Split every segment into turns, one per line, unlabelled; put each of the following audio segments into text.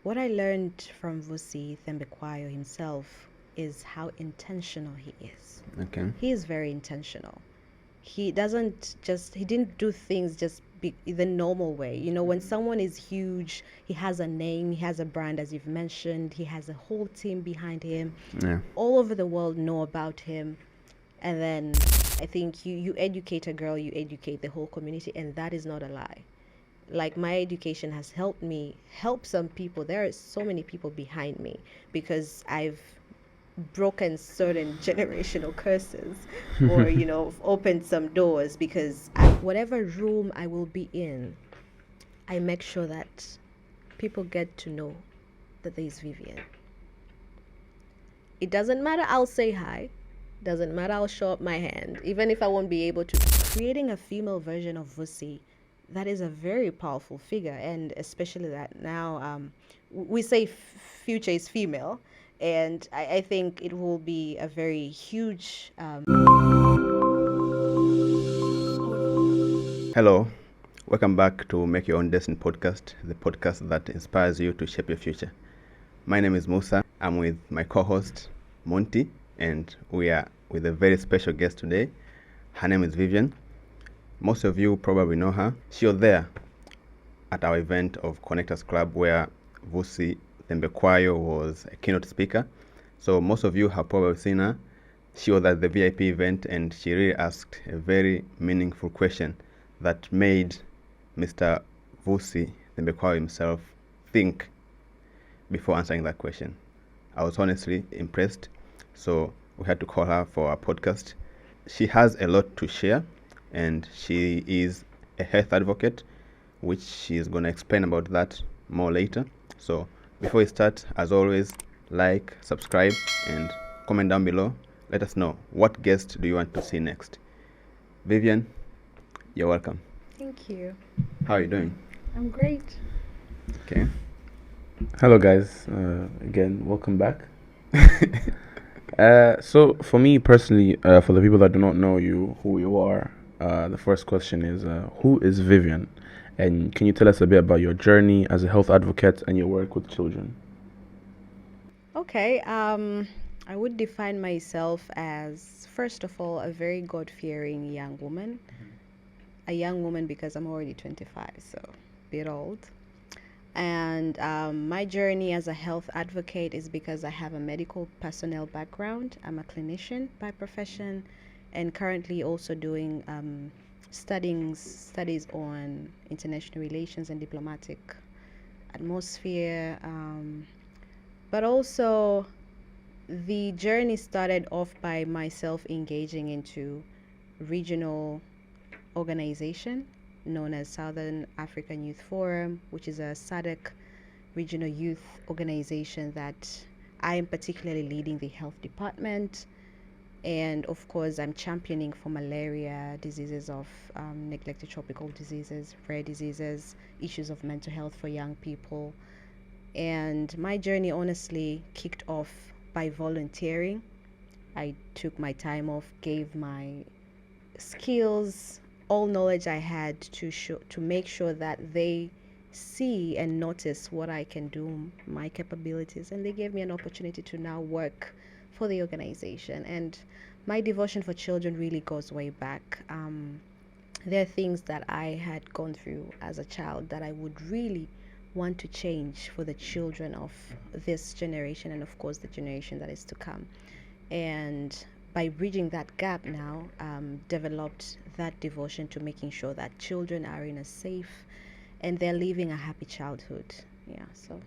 What I learned from Vusi Thembekwayo himself is how intentional he is.
Okay.
He is very intentional. He didn't do things just the normal way. You know, when someone is huge, he has a name, he has a brand, as you've mentioned, he has a whole team behind him.
Yeah.
All over the world know about him. And then I think you educate a girl, you educate the whole community, and that is not a lie. Like, my education has helped me help some people. There are so many people behind me because I've broken certain generational curses, or opened some doors, because whatever room I will be in, I make sure that people get to know that there's Vivian. It doesn't matter, I'll say hi. Doesn't matter, I'll show up my hand, even if I won't be able to. Creating a female version of Vusi, that is a very powerful figure, and especially that now we say future is female, and I think it will be a very huge.
Hello. Welcome back to Make Your Own Destiny podcast, the podcast that inspires you to shape your future. My name is Musa. I'm with my co-host Monty, and we are with a very special guest today. Her name is Vivian. Most of you probably know her. She was there at our event of Connectors Club where Vusi Thembekwayo was a keynote speaker. So most of you have probably seen her. She was at the VIP event and she really asked a very meaningful question that made Mr. Vusi Thembekwayo himself think before answering that question. I was honestly impressed, so we had to call her for our podcast. She has a lot to share, and she is a health advocate, which she is going to explain about that more later. So before we start, as always, like, subscribe, and comment down below. Let us know, what guest do you want to see next? Vivian, you're welcome.
Thank you.
How are you doing?
I'm great.
Okay.
Hello, guys. Again, welcome back. So, for me personally, for the people that do not know you, who you are, the first question is, who is Vivian? And can you tell us a bit about your journey as a health advocate and your work with children?
Okay. I would define myself as, first of all, a very God-fearing young woman. A young woman because I'm already 25, so a bit old. And my journey as a health advocate is because I have a medical personnel background. I'm a clinician by profession, and currently also doing studies on international relations and diplomatic atmosphere. But also, the journey started off by myself engaging into regional organization known as Southern African Youth Forum, which is a SADC regional youth organization that I am particularly leading the health department. And of course, I'm championing for malaria, diseases of neglected tropical diseases, rare diseases, issues of mental health for young people. And my journey honestly kicked off by volunteering. I took my time off, gave my skills, all knowledge I had to make sure that they see and notice what I can do, my capabilities, and they gave me an opportunity to now work for the organization. And my devotion for children really goes way back. There are things that I had gone through as a child that I would really want to change for the children of this generation, and of course the generation that is to come. And by bridging that gap now, developed that devotion to making sure that children are in a safe and they're living a happy childhood. Yeah, so.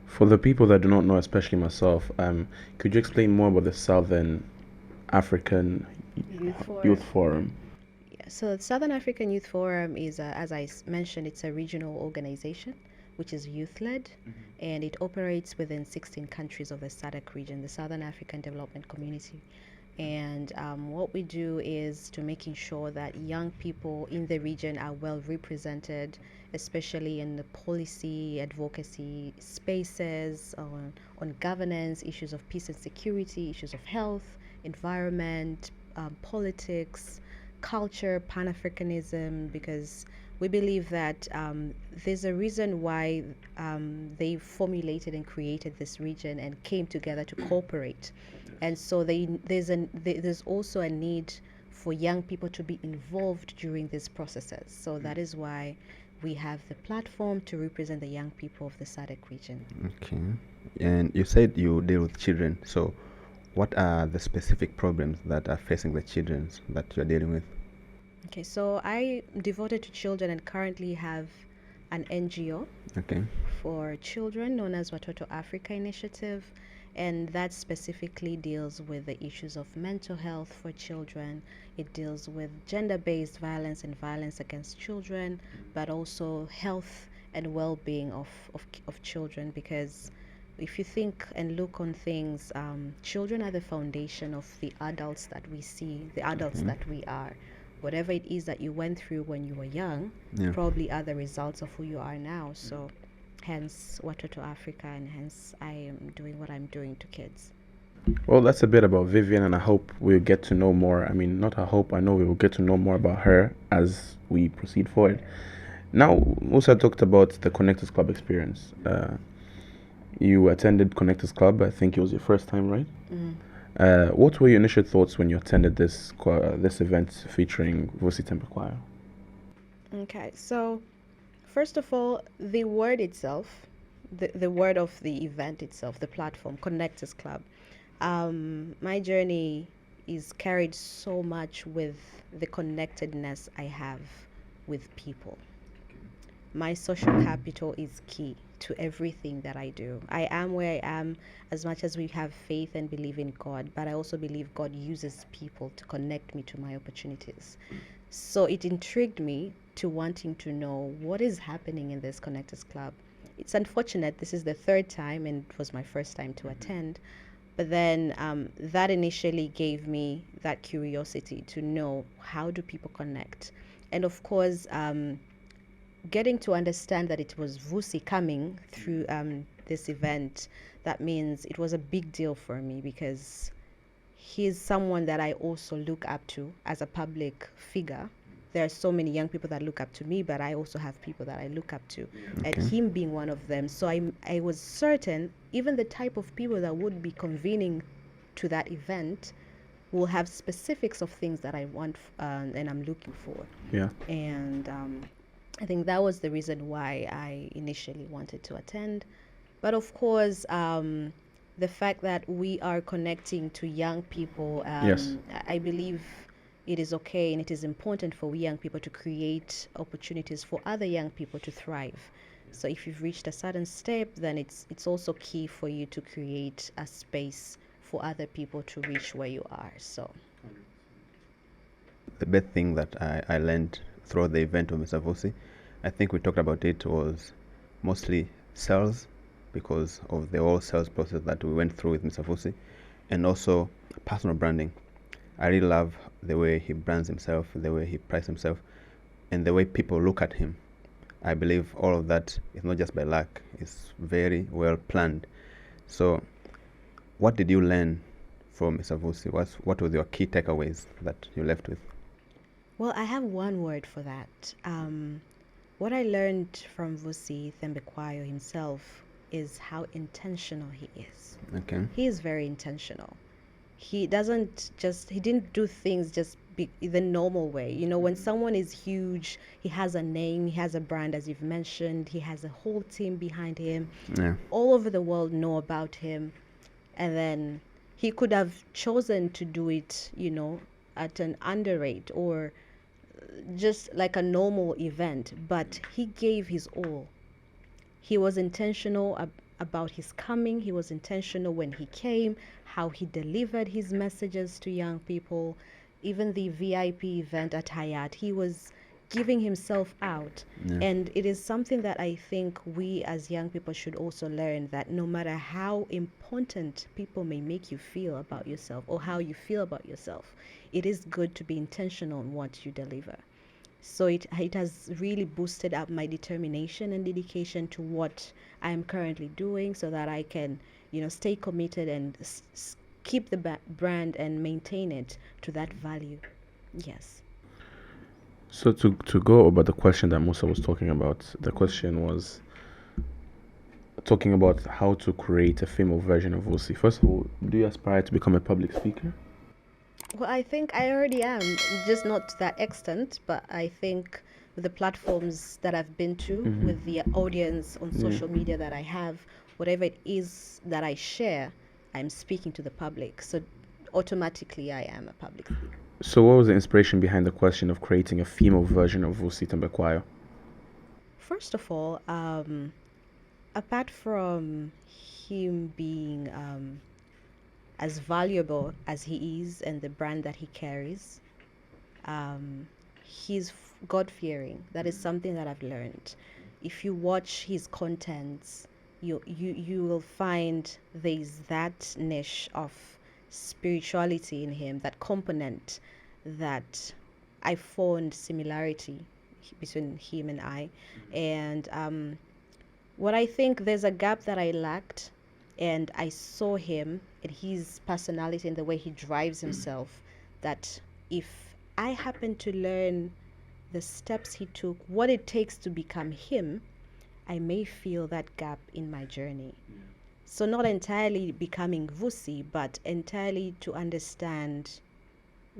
For the people that do not know, especially myself, could you explain more about the Southern African Youth Forum?
Yeah, so the Southern African Youth Forum is, as I mentioned, it's a regional organization which is youth-led, and it operates within 16 countries of the SADC region, the Southern African Development Community. And what we do is to making sure that young people in the region are well represented, especially in the policy advocacy spaces, on governance, issues of peace and security, issues of health, environment, politics, culture, Pan-Africanism, because we believe that there's a reason why they formulated and created this region and came together to cooperate. And so there's also a need for young people to be involved during these processes. So that is why we have the platform to represent the young people of the SADC region.
Okay. And you said you deal with children. So what are the specific problems that are facing the children that you're dealing with?
Okay, so I devoted to children and currently have an NGO
Okay.
for children known as Watoto Africa Initiative, and that specifically deals with the issues of mental health for children. It deals with gender-based violence and violence against children, but also health and well-being of children, because if you think and look on things, children are the foundation of the adults that we see, the adults
Okay.
that we are. Whatever it is that you went through when you were young,
Yeah.
probably are the results of who you are now. So hence Watoto Africa, and hence I am doing what I'm doing to kids.
Well, that's a bit about Vivian, and I hope we'll get to know more. I mean, not I hope, I know we will get to know more about her as we proceed forward. Now, Musa talked about the Connectors Club experience. You attended Connectors Club, I think it was your first time, right? What were your initial thoughts when you attended this event featuring Vusi Thembekwayo?
Okay, so first of all, the word itself, the word of the event itself, the platform, Connectors Club. My journey is carried so much with the connectedness I have with people. My social capital is key to everything that I do. I am where I am as much as we have faith and believe in God, but I also believe God uses people to connect me to my opportunities. So it intrigued me to wanting to know what is happening in this Connectors Club. It's unfortunate this is the third time, and it was my first time to attend. But then that initially gave me that curiosity to know, how do people connect? And of course, getting to understand that it was Vusi coming through this event, that means it was a big deal for me, because he's someone that I also look up to as a public figure. There are so many young people that look up to me, but I also have people that I look up to, and
Okay.
him being one of them. So I was certain even the type of people that would be convening to that event will have specifics of things that I want and I'm looking for.
Yeah.
And I think that was the reason why I initially wanted to attend. But of course, the fact that we are connecting to young people,
Yes.
I believe it is okay and it is important for we young people to create opportunities for other young people to thrive. So if you've reached a certain step, then it's also key for you to create a space for other people to reach where you are. So
The best thing that I learned throughout the event of Mr. Vusi, I think we talked about it, was mostly sales, because of the whole sales process that we went through with Mr. Vusi, and also personal branding. I really love the way he brands himself, the way he prices himself, and the way people look at him. I believe all of that is not just by luck, it's very well planned. So what did you learn from Mr. Vusi? What were your key takeaways that you left with?
well, I have one word for that. What I learned from Vusi Thembekwayo himself is how intentional he is.
Okay.
He is very intentional. He didn't do things just the normal way. You know, when someone is huge, he has a name, he has a brand, as you've mentioned, he has a whole team behind him.
Yeah.
All over the world know about him. And then he could have chosen to do it, you know, at an underrate or just like a normal event, but he gave his all. He was intentional about his coming. He was intentional when he came, how he delivered his messages to young people. Even the VIP event at Hayat, he was giving himself out.
Yeah.
And it is something that I think we as young people should also learn, that no matter how important people may make you feel about yourself or how you feel about yourself, it is good to be intentional in what you deliver. So it has really boosted up my determination and dedication to what I am currently doing, so that I can, you know, stay committed and keep the brand and maintain it to that value. Yes.
So to go about the question that Musa was talking about, the question was talking about how to create a female version of Vusi. First of all, do you aspire to become a public speaker?
Well, I think I already am, just not to that extent, but I think with the platforms that I've been to, with the audience on social media that I have, whatever it is that I share, I'm speaking to the public. So automatically I am a public speaker.
So what was the inspiration behind the question of creating a female version of Vusi Thembekwayo?
First of all, apart from him being as valuable as he is and the brand that he carries, he's God-fearing. That is something that I've learned. If you watch his contents, you will find there's that niche of spirituality in him, that component that I found similarity between him and I. And what I think there's a gap that I lacked, and I saw him and his personality and the way he drives himself, that if I happen to learn the steps he took, what it takes to become him, I may feel that gap in my journey. So not entirely becoming Vusi, but entirely to understand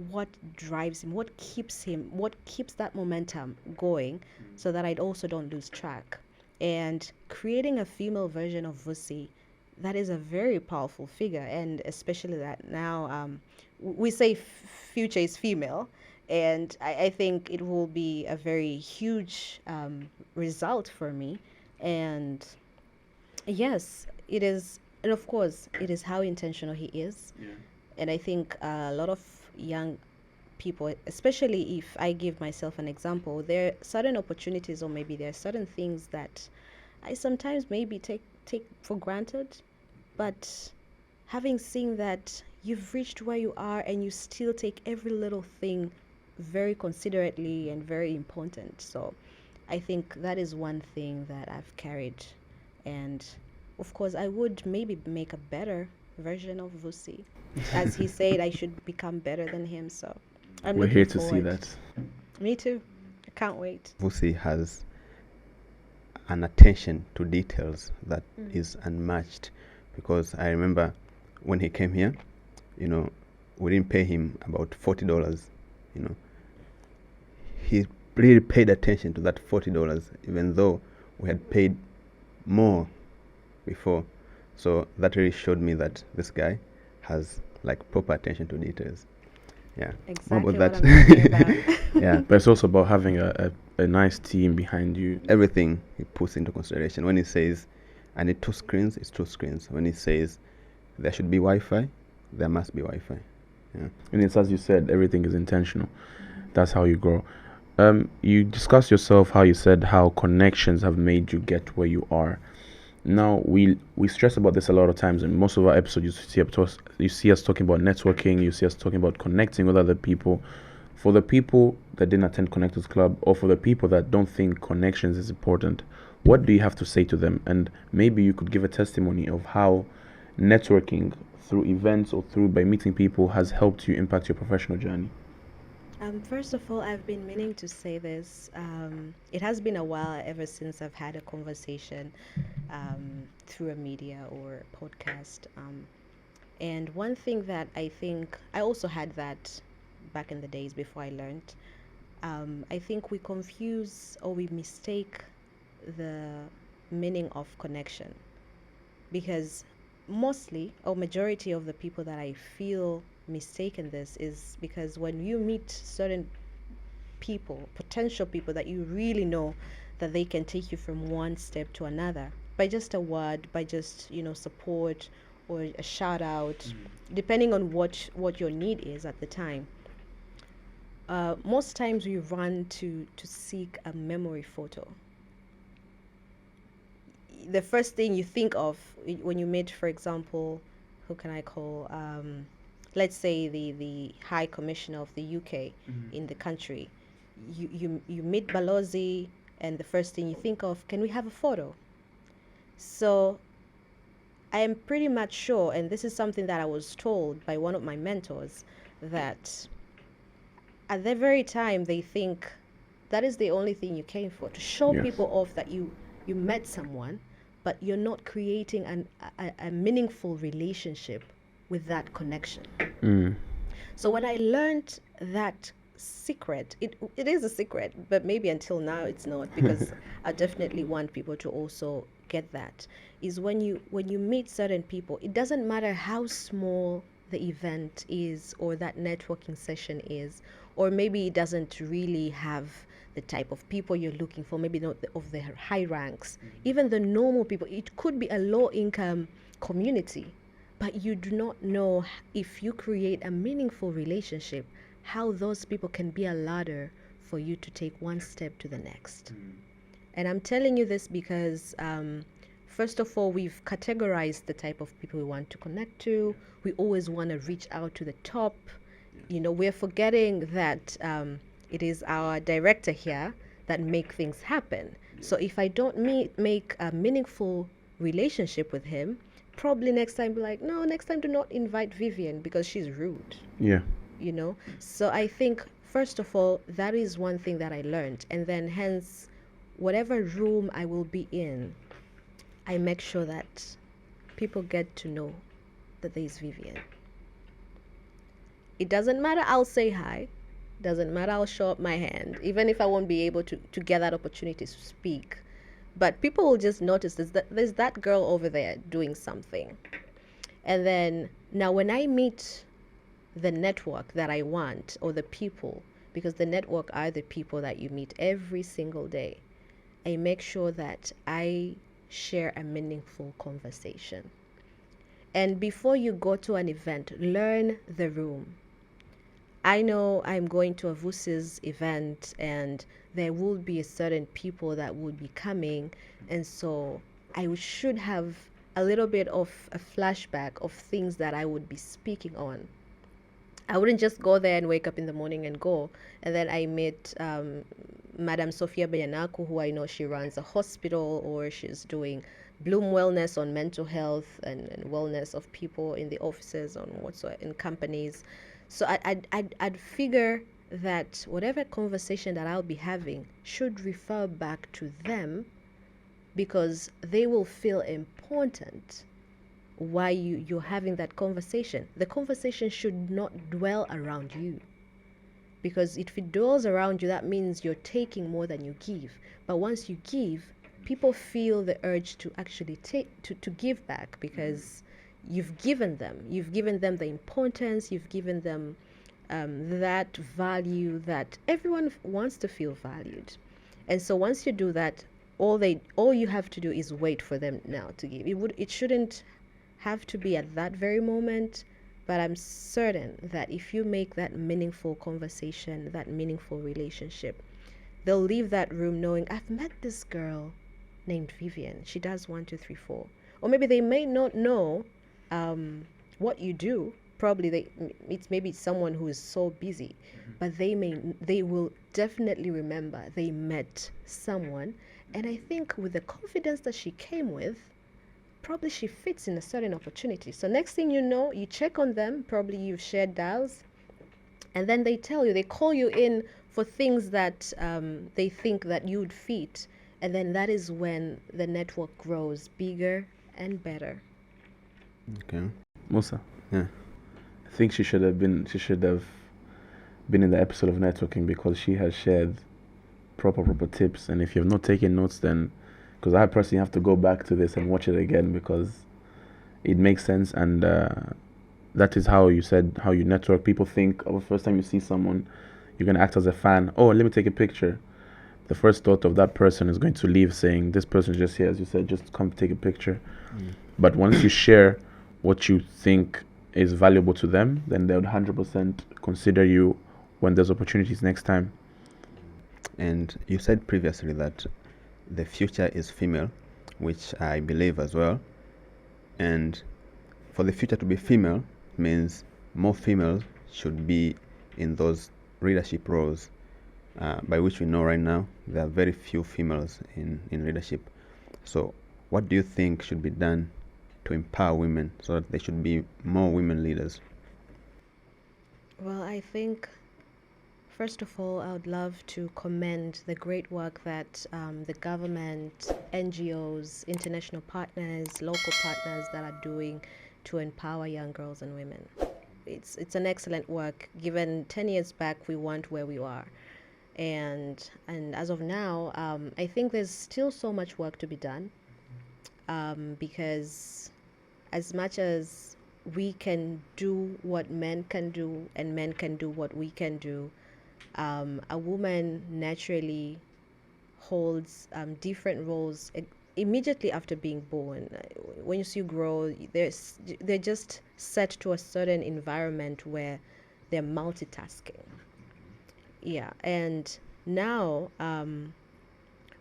what drives him, what keeps that momentum going, so that I also don't lose track. And creating a female version of Vusi, that is a very powerful figure, and especially that now we say future is female, and I think it will be a very huge result for me. And yes, it is, and of course, it is how intentional he is. And I think a lot of young people, especially if I give myself an example, there are certain opportunities, or maybe there are certain things that I sometimes maybe take for granted, but having seen that you've reached where you are and you still take every little thing very considerately and very important. So I think that is one thing that I've carried. And of course, I would maybe make a better version of Vusi. As he said, I should become better than him. So I'm
We're
looking
here to see
forward.
that.
Me too. I can't wait.
Vusi has an attention to details that is unmatched, because I remember when he came here, we didn't pay him about $40. He really paid attention to that $40, even though we had paid more before. So that really showed me that this guy has like proper attention to details. Yeah.
Exactly
What
what
about
I'm talking
that?
about.
Yeah.
But it's also about having a nice team behind you.
Everything he puts into consideration. When he says, I need 2 screens, it's 2 screens. When he says, there should be Wi-Fi, there must be Wi-Fi. Yeah.
And it's as you said, everything is intentional. That's how you grow. You discussed yourself how you said how connections have made you get where you are. Now we stress about this a lot of times. In most of our episodes, you see us talking about networking. You see us talking about connecting with other people. For the people that didn't attend Connectors Club, or for the people that don't think connections is important, what do you have to say to them? And maybe you could give a testimony of how networking through events or through by meeting people has helped you impact your professional journey.
First of all, I've been meaning to say this. It has been a while ever since I've had a conversation through a media or podcast. And one thing that I think I also had that back in the days before I learned, I think we confuse or we mistake the meaning of connection, because mostly or majority of the people that I feel mistaken this is because when you meet certain people, potential people that you really know that they can take you from one step to another by just a word, by just support or a shout out, depending on what your need is at the time. Most times we run to seek a memory photo. The first thing you think of when you meet, for example, who can I call? Let's say the High Commissioner of the UK in the country. You meet Balozi, and the first thing you think of, can we have a photo? So I am pretty much sure, and this is something that I was told by one of my mentors, that at the very time they think that is the only thing you came for, to show
Yes.
people off that you met someone, but you're not creating a meaningful relationship with that connection.
Mm.
So when I learned that secret, it is a secret, but maybe until now it's not, because I definitely want people to also get that, is when you meet certain people, it doesn't matter how small the event is or that networking session is, or maybe it doesn't really have the type of people you're looking for, maybe not of the high ranks, even the normal people. It could be a low income community, but you do not know, if you create a meaningful relationship, how those people can be a ladder for you to take one step to the next. And I'm telling you this because, first of all, we've categorized the type of people we want to connect to. We always want to reach out to the top. We're forgetting that it is our director here that make things happen. So if I don't make a meaningful relationship with him, probably next time be like, no, next time do not invite Vivian because she's rude.
Yeah.
So I think, first of all, that is one thing that I learned. And then hence, whatever room I will be in, I make sure that people get to know that there is Vivian. It doesn't matter, I'll say hi. Doesn't matter, I'll show up my hand, even if I won't be able to get that opportunity to speak. But people will just notice there's that girl over there doing something. And then now when I meet the network that I want, or the people, because the network are the people that you meet every single day, I make sure that I share a meaningful conversation. And before you go to an event, learn the room. I know I'm going to a Vusi's event and there will be a certain people that will be coming, and so I should have a little bit of a flashback of things that I would be speaking on. I wouldn't just go there and wake up in the morning and go. And then I met Madam Sofia Bayanaku, who I know she runs a hospital, or she's doing Bloom Wellness on mental health and wellness of people in the offices, on whatsoever, in companies. So I'd figure that whatever conversation that I'll be having should refer back to them, because they will feel important why you're having that conversation. The conversation should not dwell around you, because if it dwells around you, that means you're taking more than you give. But once you give, people feel the urge to actually to give back, because you've given them the importance, you've given them that value, that everyone wants to feel valued. And so once you do that, all you have to do is wait for them now to give. It shouldn't have to be at that very moment, but I'm certain that if you make that meaningful conversation, that meaningful relationship, they'll leave that room knowing, I've met this girl named Vivian. She does 1, 2, 3, 4. Or maybe they may not know what you do. Probably it's maybe someone who is so busy, but they will definitely remember they met someone. And I think with the confidence that she came with, probably she fits in a certain opportunity. So next thing you know, you check on them, probably you've shared dials, and then they call you in for things that they think that you'd fit. And then that is when the network grows bigger and better.
Okay.
Musa,
Yeah.
I think she should have been in the episode of networking, because she has shared proper tips. And if you have not taken notes, then, because I personally have to go back to this and watch it again, because it makes sense. And that is how you said, how you network. People think, the first time you see someone, you're going to act as a fan. Oh, let me take a picture. The first thought of that person is going to leave saying, this person is just here, as you said, just come take a picture. But once you share what you think is valuable to them, then they would 100% consider you when there's opportunities next time.
And you said previously that the future is female, which I believe as well. And for the future to be female means more females should be in those leadership roles, by which we know right now there are very few females in leadership. So what do you think should be done to empower women so that there should be more women leaders?
Well, I think First of all, I would love to commend the great work that the government, NGOs, international partners, local partners that are doing to empower young girls and women. It's an excellent work. Given 10 years back, we weren't where we are. And as of now, I think there's still so much work to be done, because as much as we can do what men can do and men can do what we can do, a woman naturally holds different roles immediately after being born. Once you grow, they're just set to a certain environment where they're multitasking. Yeah, and now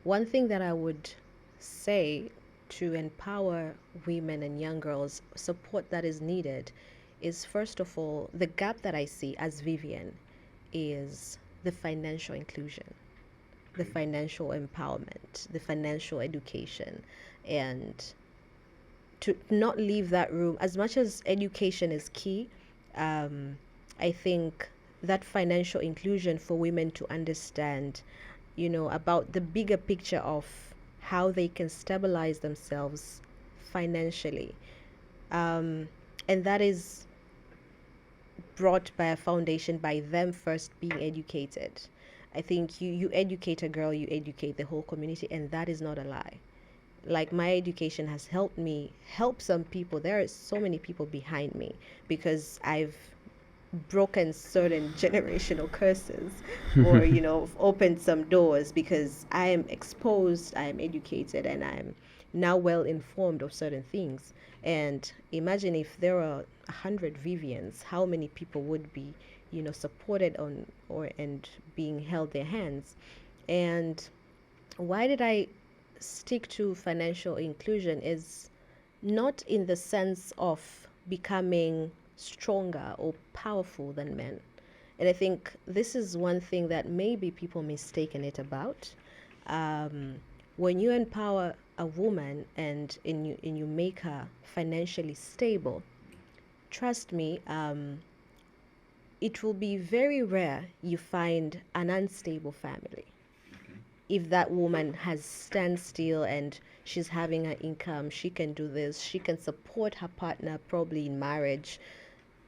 one thing that I would say to empower women and young girls, support that is needed, is first of all, the gap that I see as Vivian is the financial inclusion, the financial empowerment, the financial education, and to not leave that room. As much as education is key, I think that financial inclusion for women to understand, about the bigger picture of how they can stabilize themselves financially. And that is brought by a foundation by them first being educated. I think you educate a girl, you educate the whole community, and that is not a lie. Like, my education has helped me help some people. There are so many people behind me because I've broken certain generational curses, or opened some doors because I am exposed, I am educated, and I'm now well informed of certain things. And imagine if there are 100 Vivians, how many people would be supported on or and being held their hands. And why did I stick to financial inclusion is not in the sense of becoming stronger or powerful than men. And I think this is one thing that maybe people mistaken it about. When you empower a woman and you make her financially stable, trust me, it will be very rare you find an unstable family. If that woman has stand still and she's having her income, she can do this, she can support her partner probably in marriage,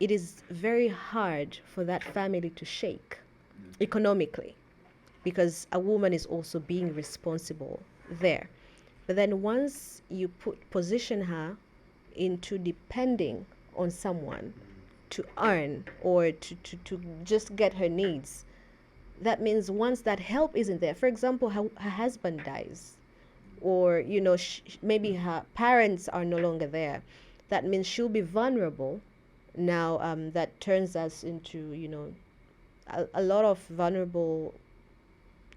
it is very hard for that family to shake economically, because a woman is also being responsible there. But then once you position her into depending on someone to earn or to just get her needs, that means once that help isn't there, for example, her husband dies, or maybe her parents are no longer there, that means she'll be vulnerable. Now that turns us into a lot of vulnerable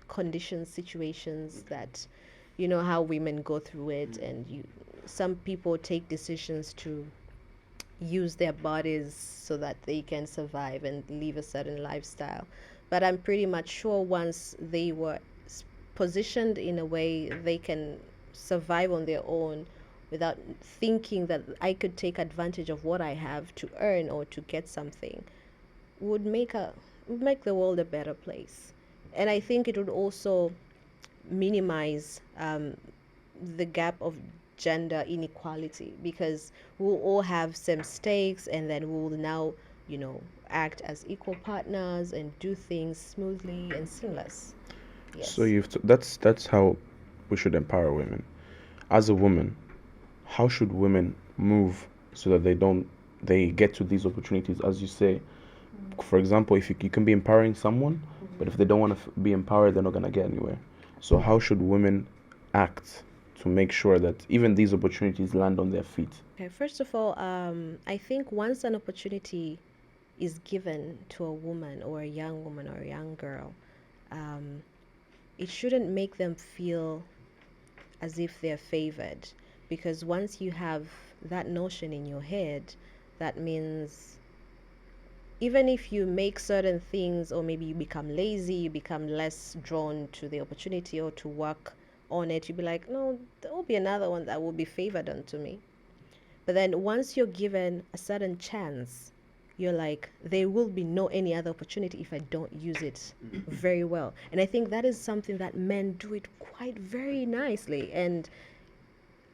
conditions, situations that how women go through it, and some people take decisions to use their bodies so that they can survive and live a certain lifestyle. But I'm pretty much sure once they were positioned in a way they can survive on their own without thinking that I could take advantage of what I have to earn or to get something, would make the world a better place. And I think it would also minimize the gap of gender inequality, because we'll all have same stakes, and then we'll now act as equal partners and do things smoothly and seamless. Yes.
So that's how we should empower women. As a woman, how should women move so that they get to these opportunities? As you say, for example, if you can be empowering someone, but if they don't want to be empowered, they're not going to get anywhere. So how should women act to make sure that even these opportunities land on their feet?
Okay, first of all, I think once an opportunity is given to a woman or a young woman or a young girl, it shouldn't make them feel as if they're favored, because once you have that notion in your head, that means even if you make certain things, or maybe you become lazy, you become less drawn to the opportunity or to work on it, you'll be like, no, there will be another one that will be favored unto me. But then once you're given a certain chance, you're like, there will be no any other opportunity if I don't use it very well. And I think that is something that men do it quite very nicely. And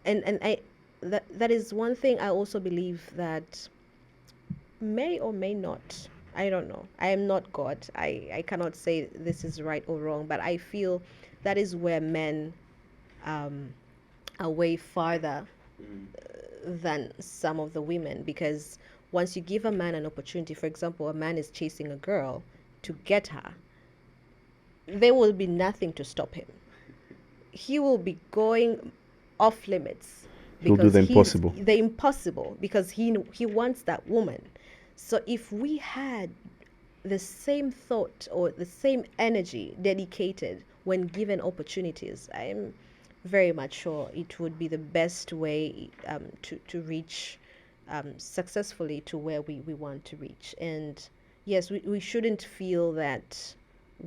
I that is one thing I also believe that may or may not. I don't know. I am not God. I cannot say this is right or wrong, but I feel that is where men are way farther than some of the women, because once you give a man an opportunity, for example, a man is chasing a girl to get her, there will be nothing to stop him. He will be going off limits
He'll do
because
the
he's
impossible.
the impossible because he wants that woman. So if we had the same thought or the same energy dedicated when given opportunities, I'm very much sure it would be the best way to reach successfully to where we want to reach. And yes, we shouldn't feel that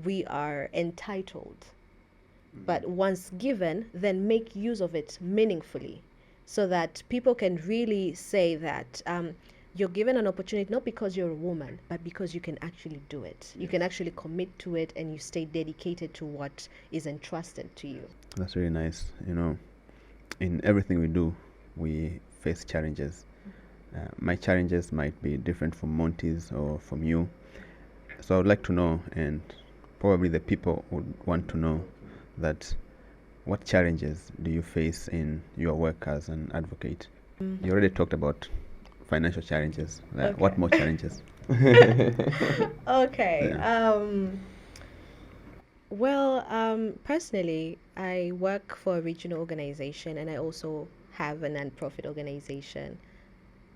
we are entitled, but once given, then make use of it meaningfully so that people can really say that you're given an opportunity not because you're a woman, but because you can actually do it. You can actually commit to it and you stay dedicated to what is entrusted to you.
That's really nice. In everything we do, we face challenges. My challenges might be different from Monty's or from you. So I would like to know, and probably the people would want to know, that what challenges do you face in your work as an advocate? You already talked about financial challenges. What
Okay.
more challenges?
Okay.
Yeah.
Well, personally, I work for a regional organization and I also have a non-profit organization.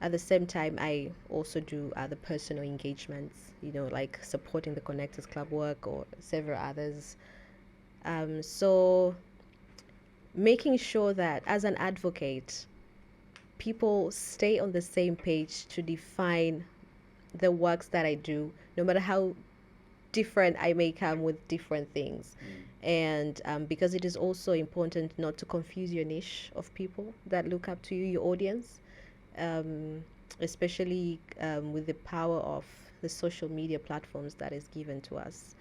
At the same time, I also do other personal engagements, like supporting the Connectors Club work or several others. So making sure that as an advocate, people stay on the same page to define the works that I do, no matter how different I may come with different things. And because it is also important not to confuse your niche of people that look up to you, your audience, um, especially with the power of the social media platforms that is given to us.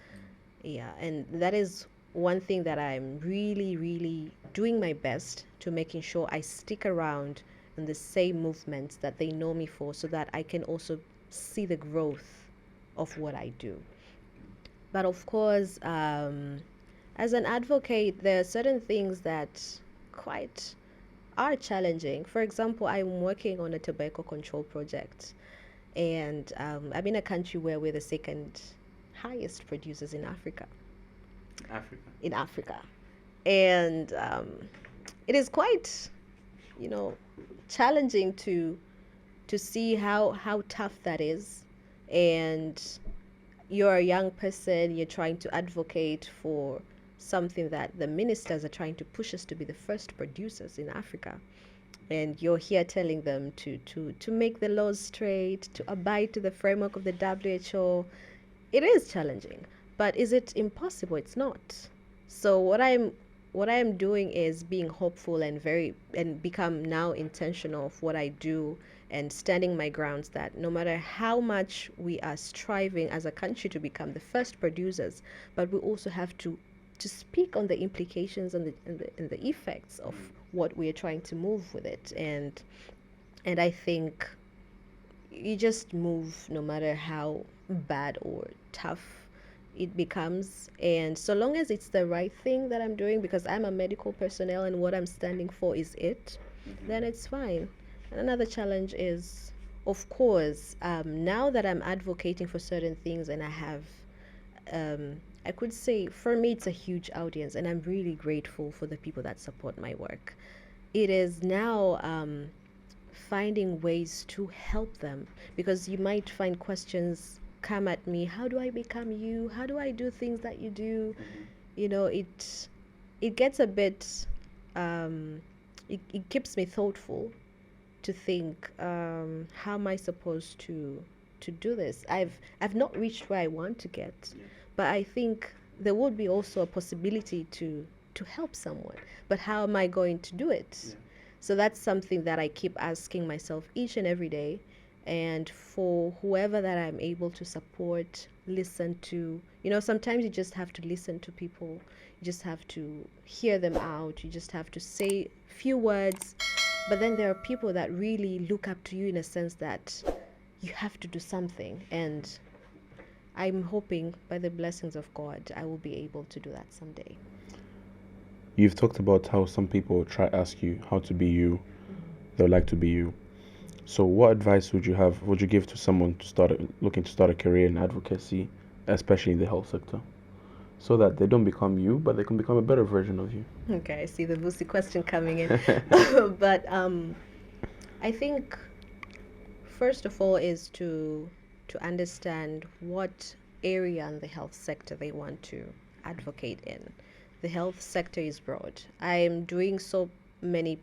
Yeah, and that is one thing that I'm really, really doing my best to making sure I stick around in the same movements that they know me for so that I can also see the growth of what I do. But of course, as an advocate, there are certain things that quite are challenging. For example, I'm working on a tobacco control project, and I'm in a country where we're the second highest producers in Africa. In Africa, and it is quite, you know, challenging to see how tough that is, and you're a young person, you're trying to advocate for something that the ministers are trying to push us to be the first producers in Africa. And you're here telling them to make the laws straight, to abide to the framework of the WHO. It is challenging, but is it impossible? It's not. So what I'm doing is being hopeful and become now intentional of what I do and standing my grounds that no matter how much we are striving as a country to become the first producers, but we also have to speak on the implications and the effects of what we are trying to move with it. And I think you just move no matter how bad or tough it becomes. And so long as it's the right thing that I'm doing, because I'm a medical personnel and what I'm standing for is it, then it's fine. And another challenge is, of course, now that I'm advocating for certain things and I have, I could say for me, it's a huge audience, and I'm really grateful for the people that support my work. It is now finding ways to help them, because you might find questions come at me: how do I become you? How do I do things that you do? It gets a bit it keeps me thoughtful to think, how am I supposed to do this? I've not reached where I want to get, but I think there would be also a possibility to help someone, but how am I going to do it? So that's something that I keep asking myself each and every day. and for whoever that I'm able to support, listen to. Sometimes you just have to listen to people. You just have to hear them out. You just have to say few words. But then there are people that really look up to you in a sense that you have to do something. And I'm hoping by the blessings of God, I will be able to do that someday.
You've talked about how some people try to ask you how to be you. They would like to be you. So what advice would you give to someone looking to start a career in advocacy, especially in the health sector, so that they don't become you, but they can become a better version of you?
Okay, I see the Vusi question coming in. But I think first of all is to understand what area in the health sector they want to advocate in. The health sector is broad. I am doing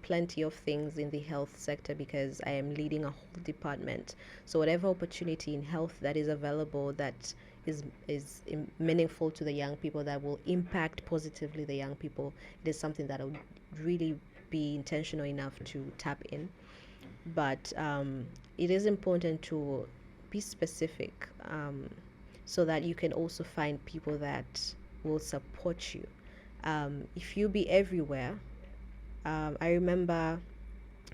plenty of things in the health sector because I am leading a whole department. So whatever opportunity in health that is available that is meaningful to the young people, that will impact positively the young people, it is something that I would really be intentional enough to tap in. But it is important to be specific, so that you can also find people that will support you. If you be everywhere, I remember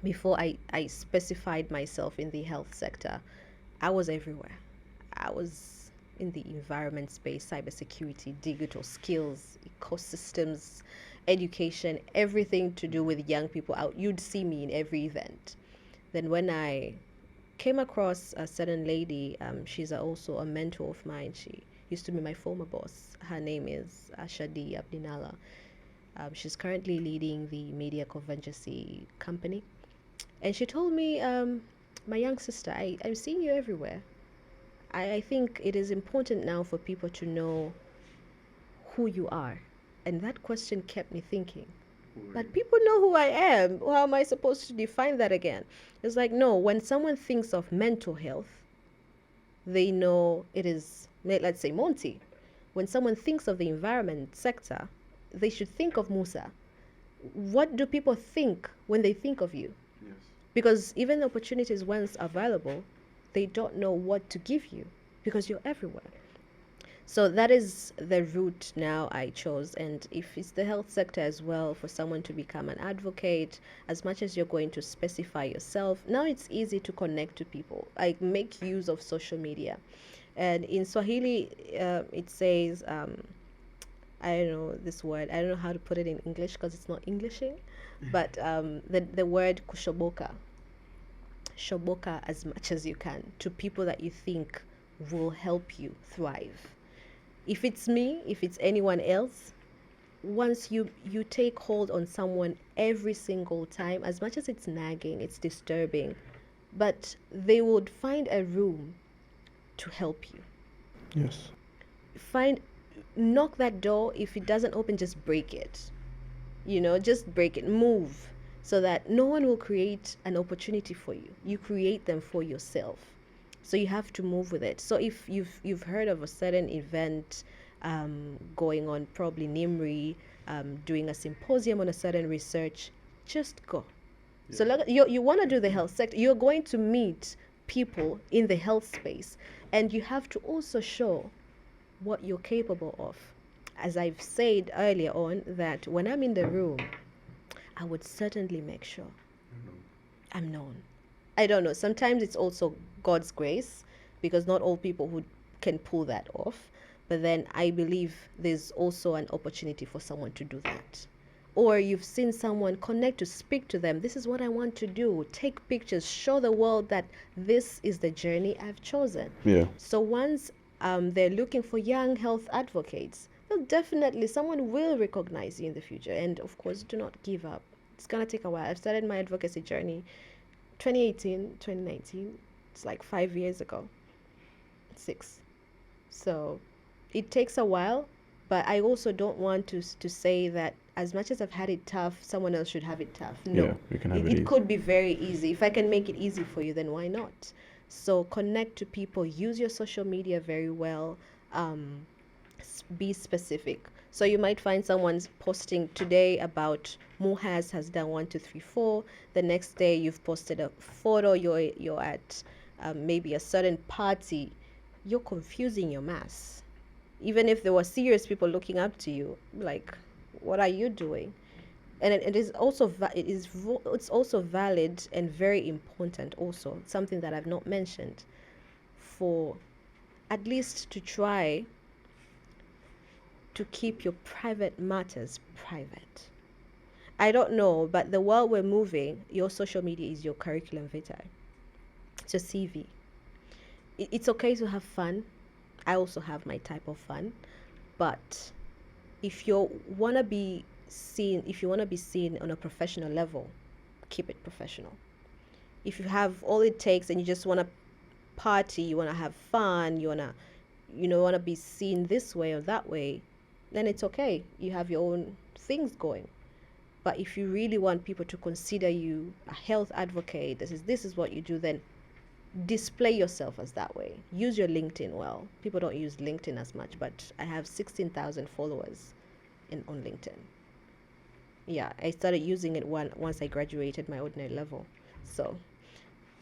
before I specified myself in the health sector, I was everywhere. I was in the environment space, cybersecurity, digital skills, ecosystems, education, everything to do with young people out. You'd see me in every event. Then when I came across a certain lady, she's also a mentor of mine. She used to be my former boss. Her name is Shadi Abdinala. She's currently leading the media convergency company. And she told me, my young sister, I'm seeing you everywhere. I think it is important now for people to know who you are. And that question kept me thinking. But people know who I am. How am I supposed to define that again? It's like, no, when someone thinks of mental health, they know it is, let's say, Monty. When someone thinks of the environment sector, they should think of Musa. What do people think when they think of you?
Yes.
Because even the opportunities once available, they don't know what to give you because you're everywhere. So that is the route now I chose. And if it's the health sector as well, for someone to become an advocate, as much as you're going to specify yourself, now it's easy to connect to people. I make use of social media. And in Swahili, it says, I don't know this word. I don't know how to put it in English because it's not Englishing. But the word kushoboka. Shoboka as much as you can to people that you think will help you thrive. If it's me, if it's anyone else, once you take hold on someone every single time, as much as it's nagging, it's disturbing, but they would find a room to help you.
Yes.
Knock that door. If it doesn't open, just break it. Just break it, move, so that no one will create an opportunity for you. You create them for yourself. So you have to move with it. So if you've heard of a certain event going on, probably NIMRI, doing a symposium on a certain research, just go. Yeah. So look, you want to do the health sector, you're going to meet people in the health space, and you have to also show what you're capable of. As I've said earlier on, that when I'm in the room, I would certainly make sure I'm known. I don't know. Sometimes it's also God's grace, because not all people who can pull that off. But then I believe there's also an opportunity for someone to do that. Or you've seen someone connect, to speak to them. This is what I want to do. Take pictures, show the world that this is the journey I've chosen.
Yeah.
So once they're looking for young health advocates, someone will recognize you in the future. And of course, do not give up. It's going to take a while. I've started my advocacy journey 2018, 2019. It's like 5 years ago. 6. So it takes a while, but I also don't want to say that as much as I've had it tough, someone else should have it tough. No,
yeah, you can have it
easy. Could be very easy. If I can make it easy for you, then why not? So connect to people, use your social media very well, be specific. So you might find someone's posting today about Muhaz has done 1, 2, 3, 4. The next day you've posted a photo, you're at maybe a certain party, you're confusing your mass. Even if there were serious people looking up to you, like, what are you doing? And it is also it's also valid and very important, also something that I've not mentioned, for at least to try to keep your private matters private. I don't know, but the world we're moving, your social media is your curriculum vitae. It's your CV. It's okay to have fun. I also have my type of fun, but if you want to be seen on a professional level, keep it professional. If you have all it takes and you just want to party, you want to have fun, you want to be seen this way or that way, then it's okay. You have your own things going. But if you really want people to consider you a health advocate, this is what you do, then display yourself as that way. Use your LinkedIn well. People don't use LinkedIn as much, but I have 16,000 followers on LinkedIn. Yeah, I started using it once I graduated my ordinary level. So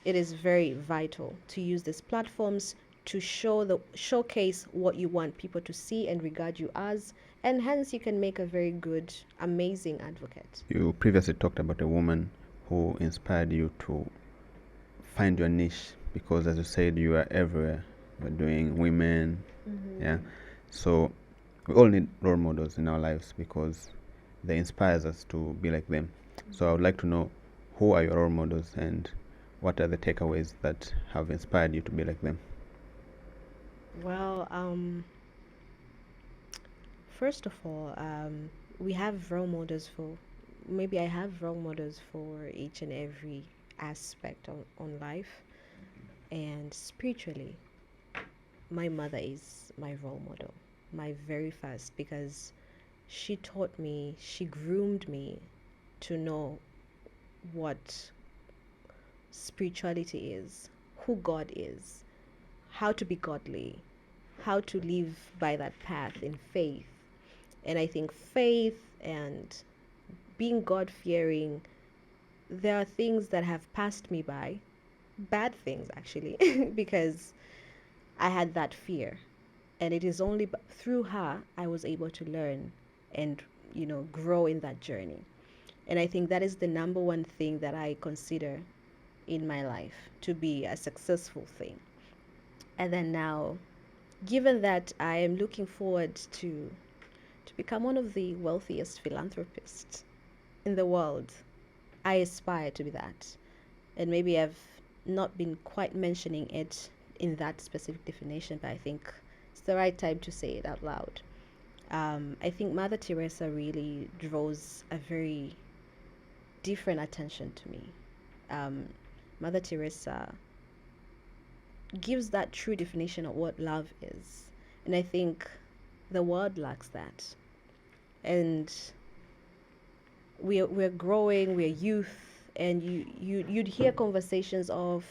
it is very vital to use these platforms to showcase what you want people to see and regard you as, and hence you can make a very good, amazing advocate.
You previously talked about a woman who inspired you to find your niche, because as you said, you are everywhere. You're doing women, yeah. So we all need role models in our lives because they inspires us to be like them. So I would like to know, who are your role models and what are the takeaways that have inspired you to be like them?
Well, first of all, we have role models for, maybe I have role models for each and every aspect on life. And spiritually, my mother is my role model, my very first, because she taught me, she groomed me to know what spirituality is, who God is, how to be godly, how to live by that path in faith. And I think faith and being God-fearing, there are things that have passed me by, bad things actually, because I had that fear. And it is only through her I was able to learn and, grow in that journey. And I think that is the number one thing that I consider in my life to be a successful thing. And then now, given that I am looking forward to become one of the wealthiest philanthropists in the world, I aspire to be that. And maybe I've not been quite mentioning it in that specific definition, but I think it's the right time to say it out loud. I think Mother Teresa really draws a very different attention to me. Mother Teresa gives that true definition of what love is. And I think the world lacks that. And we're growing, we're youth, and you'd hear conversations of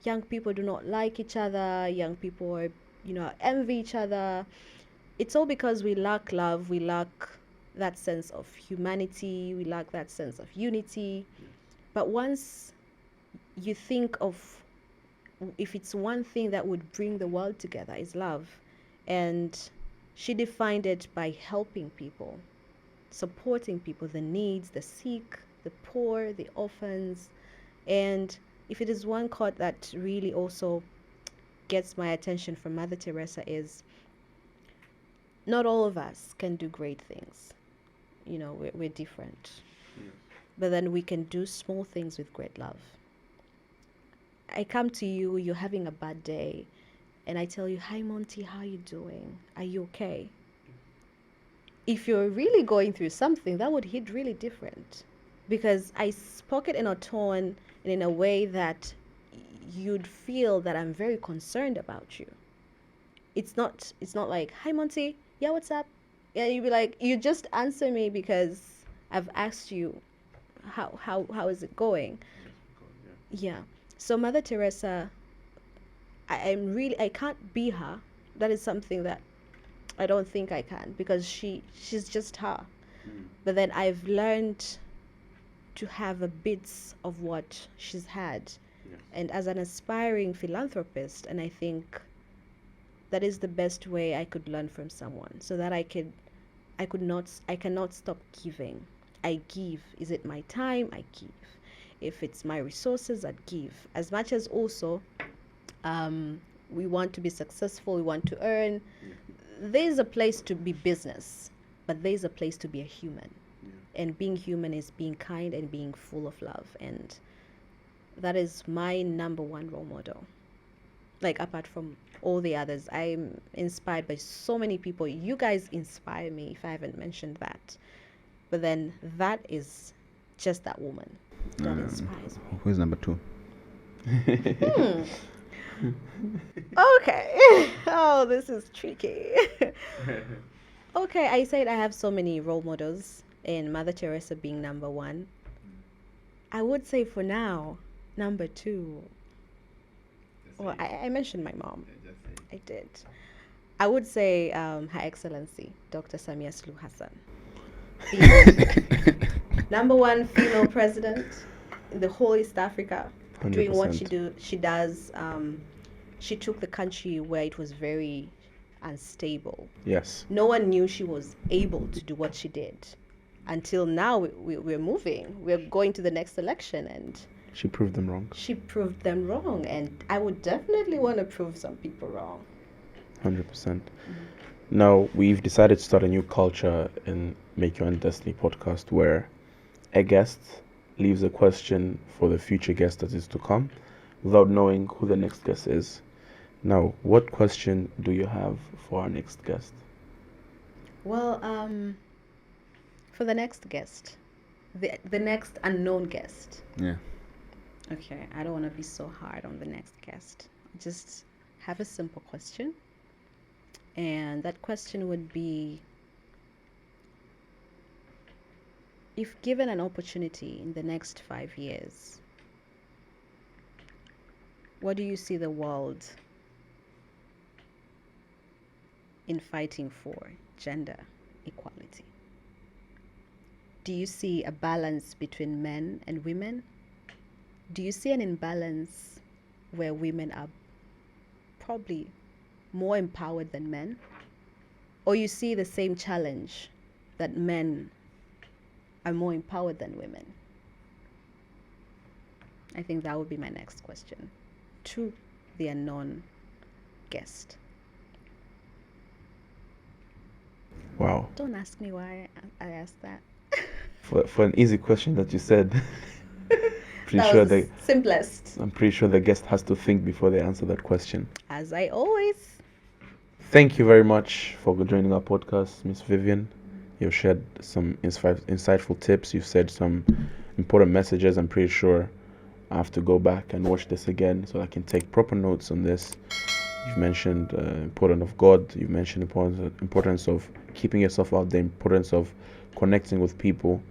young people do not like each other, young people are, envy each other. It's all because we lack love, we lack that sense of humanity, we lack that sense of unity. But once you think of, if it's one thing that would bring the world together, is love. And she defined it by helping people, supporting people, the needs, the sick, the poor, the orphans. And if it is one quote that really also gets my attention from Mother Teresa, is not all of us can do great things. We're different. Yes. But then we can do small things with great love. I come to you, you're having a bad day, and I tell you, "Hi Monty, how are you doing? Are you okay?" If you're really going through something, that would hit really different, because I spoke it in a tone and in a way that you'd feel that I'm very concerned about you. It's not like, "Hi Monty, yeah, what's up?" Yeah, you'd be like, you just answer me because I've asked you how is it going. Yeah. So Mother Teresa, I can't be her. That is something that I don't think I can, because she's just her. But then I've learned to have a bits of what she's had. And as an aspiring philanthropist, and I think that is the best way I could learn from someone, so that I cannot stop giving. I give. Is it my time? I give. If it's my resources, I give. As much as also, we want to be successful, we want to earn. There's a place to be business, but there's a place to be a human. And being human is being kind and being full of love. And that is my number one role model. Like, apart from all the others, I'm inspired by so many people. You guys inspire me, if I haven't mentioned that. But then that is just that woman that inspires me.
Who's number 2?
Okay. Oh, this is tricky. Okay, I said I have so many role models, and Mother Teresa being number 1. I would say for now, number 2. Well, I mentioned my mom. I did. I would say Her Excellency, Dr. Samia Suluhu Hassan. Number 1 female president in the whole East Africa,
100%.
doing what she does. She took the country where it was very unstable.
Yes.
No one knew she was able to do what she did. Until now, we're moving. We're going to the next election, and
She proved them wrong.
she proved them wrong. And I would definitely want to prove some people wrong.
100%. Now, we've decided to start a new culture in Make Your Own Destiny podcast where a guest leaves a question for the future guest that is to come without knowing who the next guest is. Now, what question do you have for our next guest?
Well, for the next guest, the next unknown guest.
Yeah.
Okay, I don't want to be so hard on the next guest. Just have a simple question. And that question would be, if given an opportunity in the next 5 years, what do you see the world in fighting for gender equality? Do you see a balance between men and women? Do you see an imbalance where women are probably more empowered than men? Or you see the same challenge that men are more empowered than women? I think that would be my next question to the unknown guest.
Wow.
Don't ask me why I asked that.
For an easy question that you said,
That was the simplest.
I'm pretty sure the guest has to think before they answer that question.
As I always.
Thank you very much for joining our podcast, Miss Vivian. You've shared some insightful tips. You've said some important messages. I'm pretty sure I have to go back and watch this again so I can take proper notes on this. You've mentioned importance of God. You've mentioned importance of keeping yourself out there, importance of connecting with people.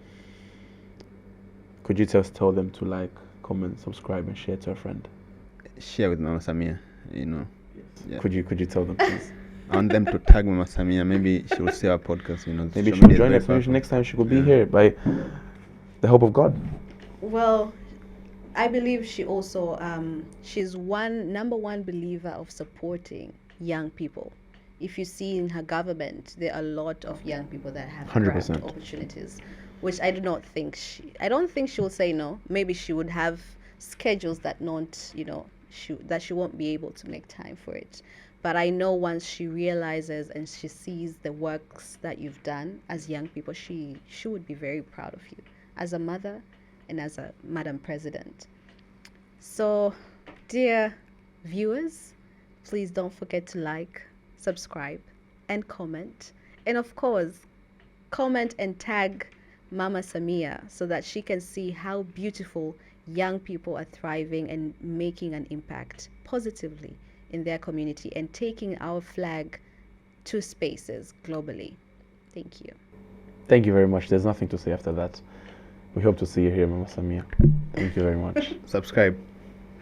Could you just tell them to like, comment, subscribe, and share to a friend?
Share with Mama Samia, you know. Yeah.
Could you tell them, please?
I want them to tag Mama Samia. Maybe she will see our podcast, you know.
Maybe
social
she'll
media is
join
very
us. Maybe
powerful.
next time she could be here by the help of God.
Well, I believe she also, she's number one believer of supporting young people. If you see in her government, there are a lot of young people that have
100%.
grabbed opportunities, which I don't think she will say no. Maybe she would have schedules that that she won't be able to make time for it. But I know once she realizes and she sees the works that you've done as young people, she would be very proud of you as a mother and as a Madam President. So, dear viewers, please don't forget to like, subscribe, and comment. And of course, comment and tag Mama Samia so that she can see how beautiful young people are thriving and making an impact positively in their community and taking our flag to spaces globally. Thank you.
Thank you very much. There's nothing to say after that. We hope to see you here, Mama Samia. Thank you very much.
Subscribe.